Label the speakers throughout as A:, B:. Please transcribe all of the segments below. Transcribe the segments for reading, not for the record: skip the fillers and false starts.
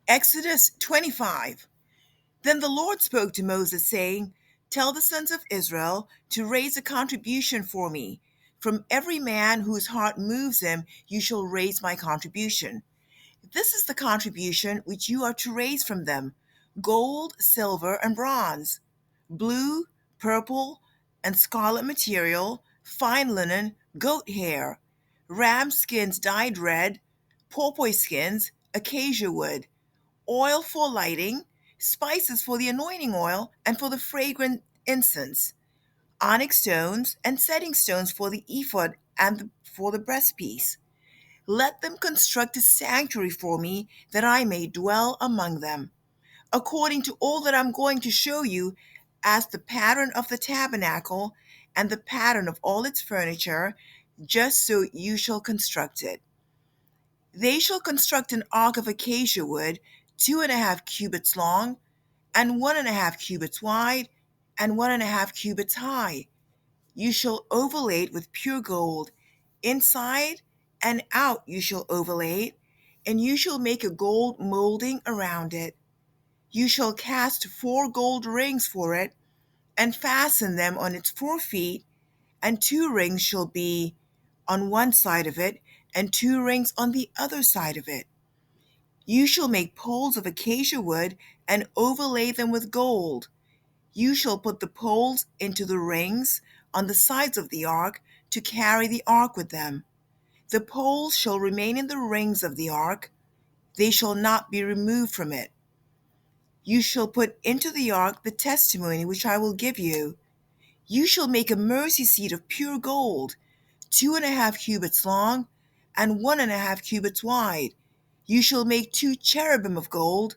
A: Exodus 25. Then the Lord spoke to Moses, saying, Tell the sons of Israel to raise a contribution for me. From every man whose heart moves him, you shall raise my contribution. This is the contribution which you are to raise from them: gold, silver, and bronze, blue, purple, and scarlet material, fine linen, goat hair, ram skins dyed red, porpoise skins, acacia wood, oil for lighting, spices for the anointing oil and for the fragrant incense, onyx stones and setting stones for the ephod and for the breastpiece. Let them construct a sanctuary for me, that I may dwell among them, according to all that I'm going to show you, as the pattern of the tabernacle and the pattern of all its furniture, just so you shall construct it. They shall construct an ark of acacia wood, 2.5 cubits long, and 1.5 cubits wide, and 1.5 cubits high. You shall overlay it with pure gold. Inside and out you shall overlay it, and you shall make a gold molding around it. You shall cast 4 gold rings for it, and fasten them on its 4 feet, and 2 rings shall be on one side of it, and 2 rings on the other side of it. You shall make poles of acacia wood, and overlay them with gold. You shall put the poles into the rings on the sides of the ark, to carry the ark with them. The poles shall remain in the rings of the ark, they shall not be removed from it. You shall put into the ark the testimony which I will give you. You shall make a mercy seat of pure gold, 2.5 cubits long, and 1.5 cubits wide. You shall make 2 cherubim of gold.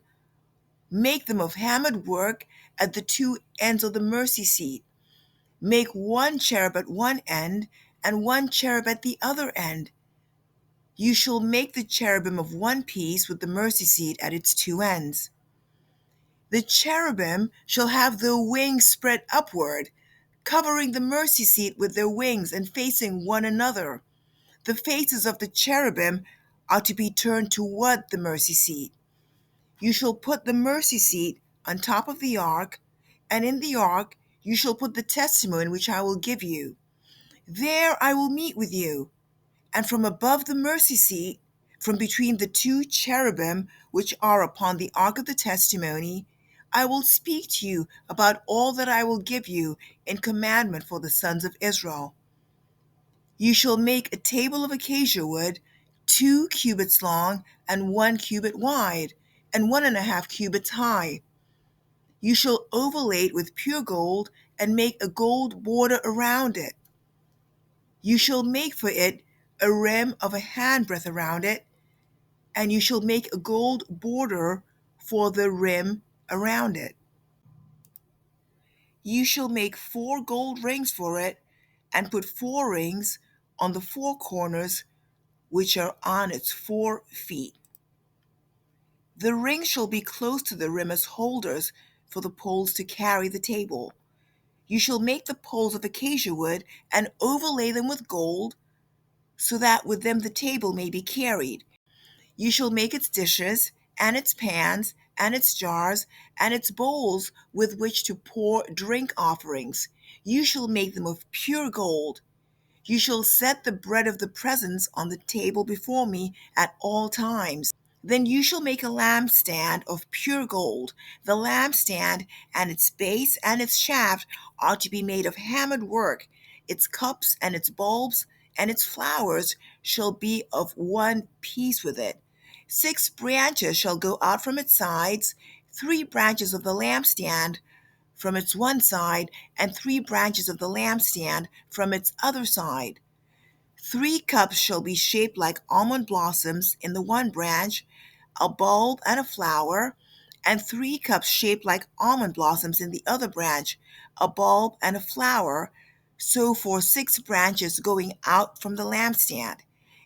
A: Make them of hammered work at the 2 ends of the mercy seat. Make 1 cherub at one end, and 1 cherub at the other end. You shall make the cherubim of one piece with the mercy seat at its 2 ends. The cherubim shall have their wings spread upward, covering the mercy seat with their wings and facing one another. The faces of the cherubim are to be turned toward the mercy seat. You shall put the mercy seat on top of the ark, and in the ark you shall put the testimony which I will give you. There I will meet with you, and from above the mercy seat, from between the 2 cherubim which are upon the ark of the testimony, I will speak to you about all that I will give you in commandment for the sons of Israel. You shall make a table of acacia wood, 2 cubits long, and 1 cubit wide, and 1.5 cubits high. You shall overlay it with pure gold, and make a gold border around it. You shall make for it a rim of a handbreadth around it, and you shall make a gold border for the rim around it. You shall make 4 gold rings for it, and put 4 rings on the 4 corners which are on its 4 feet. The rings shall be close to the rim as holders for the poles to carry the table. You shall make the poles of acacia wood, and overlay them with gold, so that with them the table may be carried. You shall make its dishes, and its pans, and its jars, and its bowls with which to pour drink offerings. You shall make them of pure gold. You shall set the bread of the presence on the table before me at all times. Then you shall make a lampstand of pure gold. The lampstand and its base and its shaft are to be made of hammered work. Its cups and its bulbs and its flowers shall be of one piece with it. 6 branches shall go out from its sides, 3 branches of the lampstand from its one side, and 3 branches of the lampstand from its other side. 3 cups shall be shaped like almond blossoms in the one branch, a bulb and a flower, and 3 cups shaped like almond blossoms in the other branch, a bulb and a flower, so for 6 branches going out from the lampstand.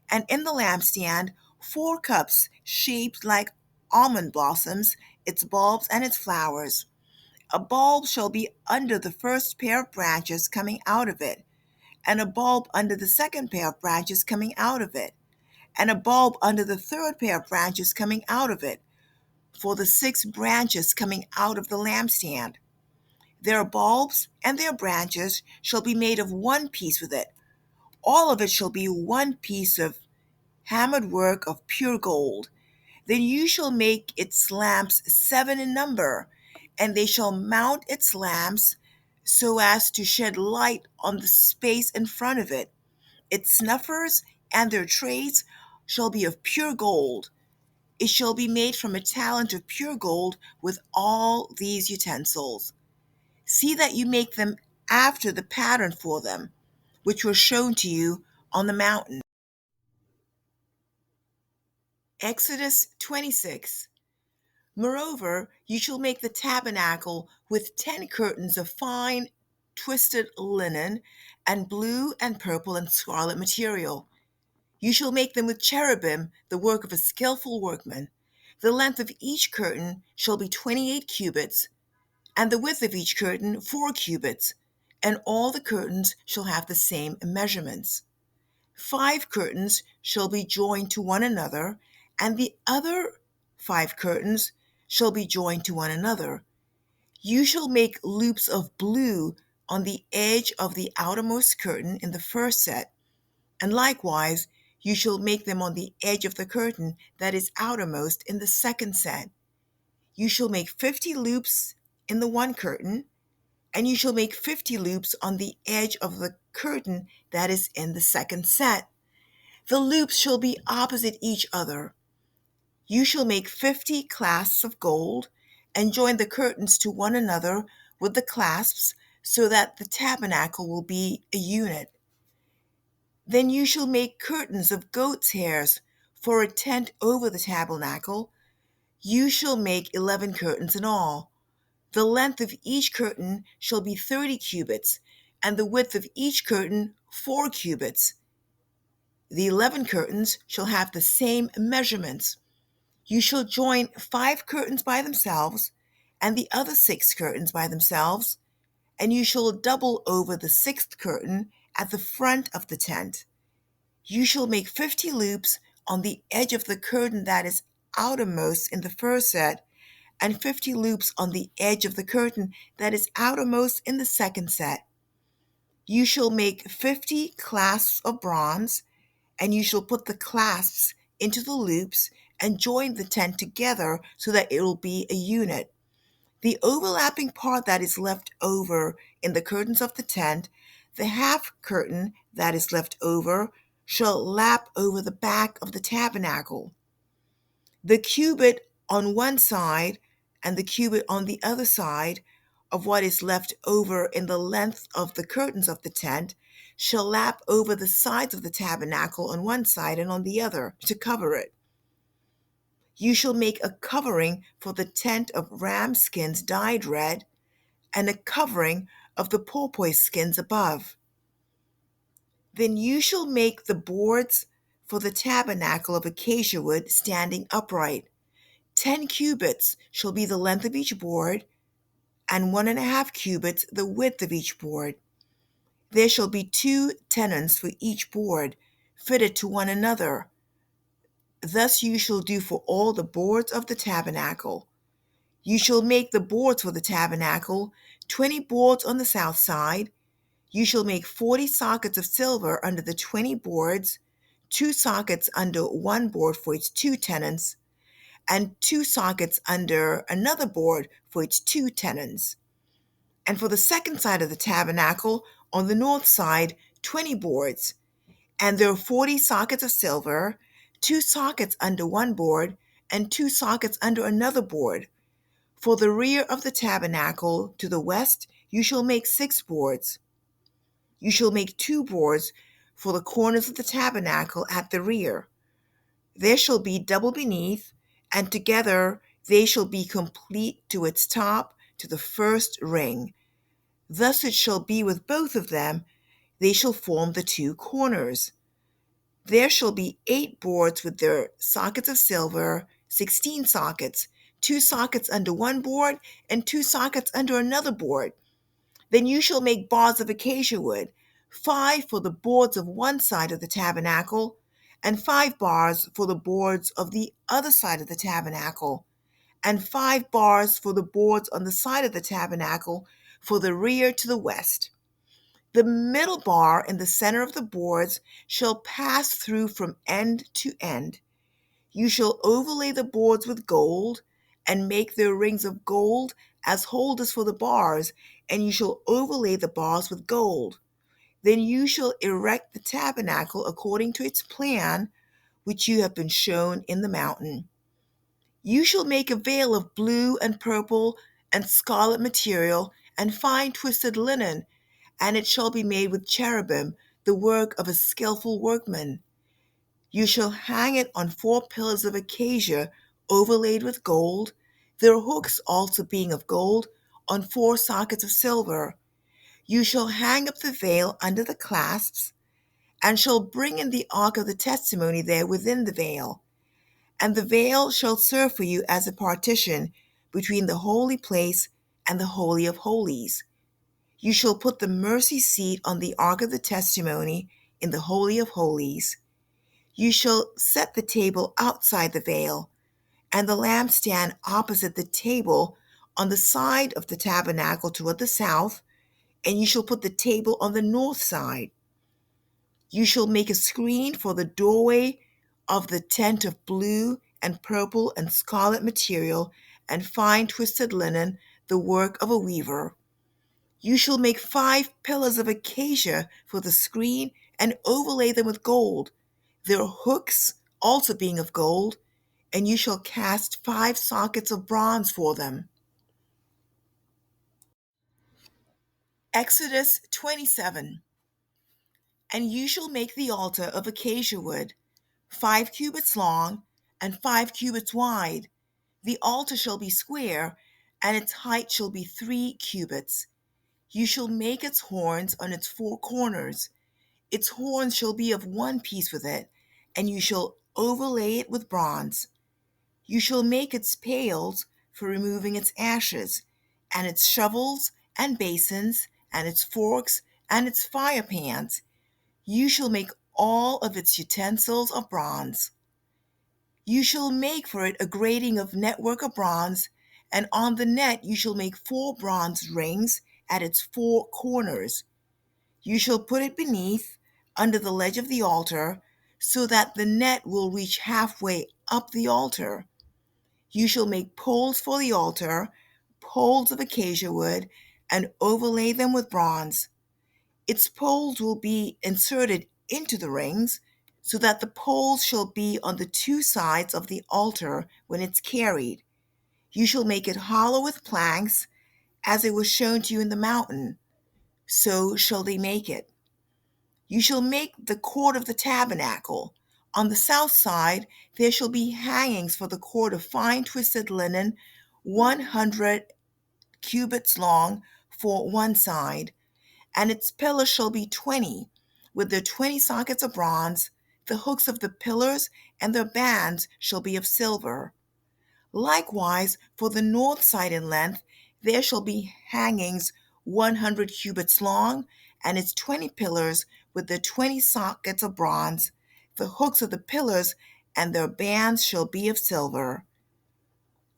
A: And in the lampstand, 4 cups shaped like almond blossoms, its bulbs and its flowers. A bulb shall be under the first pair of branches coming out of it, and a bulb under the second pair of branches coming out of it, and a bulb under the third pair of branches coming out of it. for the 6 branches coming out of the lampstand. Their bulbs and their branches shall be made of one piece with it. All of it shall be one piece of hammered work of pure gold. Then you shall make its lamps 7 in number, and they shall mount its lamps so as to shed light on the space in front of it. Its snuffers and their trays shall be of pure gold. It shall be made from a talent of pure gold with all these utensils. See that you make them after the pattern for them, which was shown to you on the mountain. Exodus 26. Moreover, you shall make the tabernacle with 10 curtains of fine twisted linen and blue and purple and scarlet material. You shall make them with cherubim, the work of a skillful workman. The length of each curtain shall be 28 cubits, and the width of each curtain 4 cubits, and all the curtains shall have the same measurements. 5 curtains shall be joined to one another, and the other 5 curtains shall be joined to one another. You shall make loops of blue on the edge of the outermost curtain in the first set, and likewise you shall make them on the edge of the curtain that is outermost in the second set. You shall make 50 loops in the one curtain, and you shall make 50 loops on the edge of the curtain that is in the second set. The loops shall be opposite each other. You shall make 50 clasps of gold, and join the curtains to one another with the clasps, so that the tabernacle will be a unit. Then you shall make curtains of goat's hairs for a tent over the tabernacle. You shall make 11 curtains in all. The length of each curtain shall be 30 cubits, and the width of each curtain 4 cubits. The 11 curtains shall have the same measurements. You shall join 5 curtains by themselves, and the other 6 curtains by themselves, and you shall double over the 6th curtain at the front of the tent. You shall make 50 loops on the edge of the curtain that is outermost in the first set, and 50 loops on the edge of the curtain that is outermost in the second set. You shall make 50 clasps of bronze, and you shall put the clasps into the loops and join the tent together so that it will be a unit. The overlapping part that is left over in the curtains of the tent, the half curtain that is left over, shall lap over the back of the tabernacle. The cubit on one side and the cubit on the other side of what is left over in the length of the curtains of the tent shall lap over the sides of the tabernacle on one side and on the other to cover it. You shall make a covering for the tent of ram skins dyed red, and a covering of the porpoise skins above. Then you shall make the boards for the tabernacle of acacia wood standing upright. 10 cubits shall be the length of each board, and 1.5 cubits the width of each board. There shall be 2 tenons for each board, fitted to one another. Thus you shall do for all the boards of the tabernacle. You shall make the boards for the tabernacle, 20 boards on the south side. You shall make 40 sockets of silver under the 20 boards, 2 sockets under one board for its 2 tenons, and 2 sockets under another board for its 2 tenons. And for the second side of the tabernacle, on the north side, 20 boards. And there are 40 sockets of silver, 2 sockets under one board, and 2 sockets under another board. For the rear of the tabernacle to the west, you shall make 6 boards. You shall make 2 boards for the corners of the tabernacle at the rear. There shall be double beneath, and together they shall be complete to its top, to the first ring. Thus it shall be with both of them, they shall form the 2 corners. There shall be 8 boards with their sockets of silver, 16 sockets, 2 sockets under one board, and 2 sockets under another board. Then you shall make bars of acacia wood, 5 for the boards of one side of the tabernacle, and 5 bars for the boards of the other side of the tabernacle. and 5 bars for the boards on the side of the tabernacle for the rear to the west. The middle bar in the center of the boards shall pass through from end to end. You shall overlay the boards with gold, and make their rings of gold as holders for the bars, and you shall overlay the bars with gold. Then you shall erect the tabernacle according to its plan, which you have been shown in the mountain. You shall make a veil of blue and purple and scarlet material and fine twisted linen, and it shall be made with cherubim, the work of a skillful workman. You shall hang it on 4 pillars of acacia overlaid with gold, their hooks also being of gold, on 4 sockets of silver. You shall hang up the veil under the clasps, and shall bring in the ark of the testimony there within the veil. And the veil shall serve for you as a partition between the holy place and the holy of holies. You shall put the mercy seat on the ark of the testimony in the holy of holies. You shall set the table outside the veil, and the lampstand opposite the table on the side of the tabernacle toward the south, and you shall put the table on the north side. You shall make a screen for the doorway of the tent of blue and purple and scarlet material and fine twisted linen, the work of a weaver. You shall make 5 pillars of acacia for the screen and overlay them with gold, their hooks also being of gold, and you shall cast 5 sockets of bronze for them. Exodus 27. And you shall make the altar of acacia wood, 5 cubits long and 5 cubits wide. The altar shall be square, and its height shall be 3 cubits. You shall make its horns on its 4 corners. Its horns shall be of one piece with it, and you shall overlay it with bronze. You shall make its pails for removing its ashes, and its shovels and basins, and its forks, and its fire pans. You shall make all of its utensils of bronze. You shall make for it a grating of network of bronze, and on the net you shall make 4 bronze rings at its 4 corners. You shall put it beneath, under the ledge of the altar, so that the net will reach halfway up the altar. You shall make poles for the altar, poles of acacia wood, and overlay them with bronze. Its poles will be inserted into the rings, so that the poles shall be on the 2 sides of the altar when it's carried. You shall make it hollow with planks, as it was shown to you in the mountain. So shall they make it. You shall make the court of the tabernacle. On the south side there shall be hangings for the cord of fine twisted linen, 100 cubits long for one side, and its pillars shall be 20, with their 20 sockets of bronze. The hooks of the pillars and their bands shall be of silver. Likewise, for the north side in length, there shall be hangings 100 cubits long, and its 20 pillars with their 20 sockets of bronze. The hooks of the pillars and their bands shall be of silver.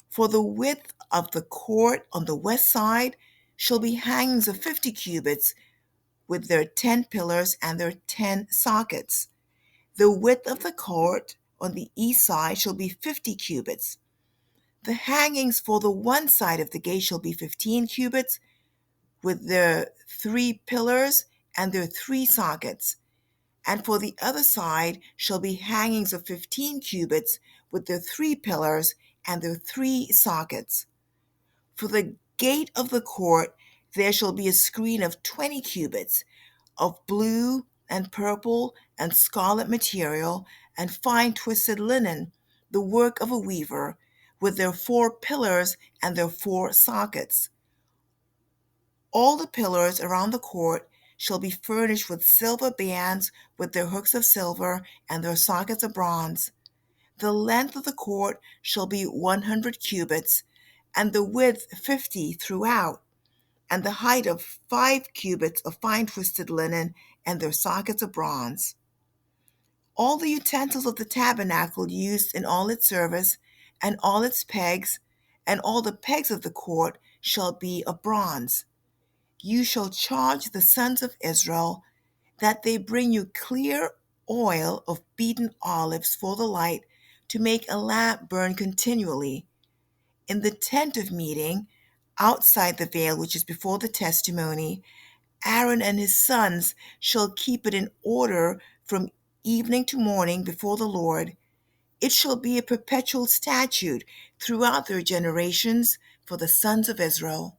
A: For the width of the court on the west side shall be hangings of 50 cubits, with their 10 pillars and their 10 sockets. The width of the court on the east side shall be 50 cubits. The hangings for the one side of the gate shall be 15 cubits, with their 3 pillars and their 3 sockets. And for the other side shall be hangings of 15 cubits, with their 3 pillars and their 3 sockets. For the gate of the court there shall be a screen of 20 cubits, of blue and purple and scarlet material, and fine twisted linen, the work of a weaver, with their 4 pillars and their 4 sockets. All the pillars around the court shall be furnished with silver bands, with their hooks of silver and their sockets of bronze. The length of the court shall be 100 cubits, and the width 50 throughout, and the height of 5 cubits of fine twisted linen, and their sockets of bronze. All the utensils of the tabernacle used in all its service, and all its pegs, and all the pegs of the court shall be of bronze. You shall charge the sons of Israel that they bring you clear oil of beaten olives for the light, to make a lamp burn continually. In the tent of meeting, outside the veil which is before the testimony, Aaron and his sons shall keep it in order from evening to morning before the Lord. It shall be a perpetual statute throughout their generations for the sons of Israel.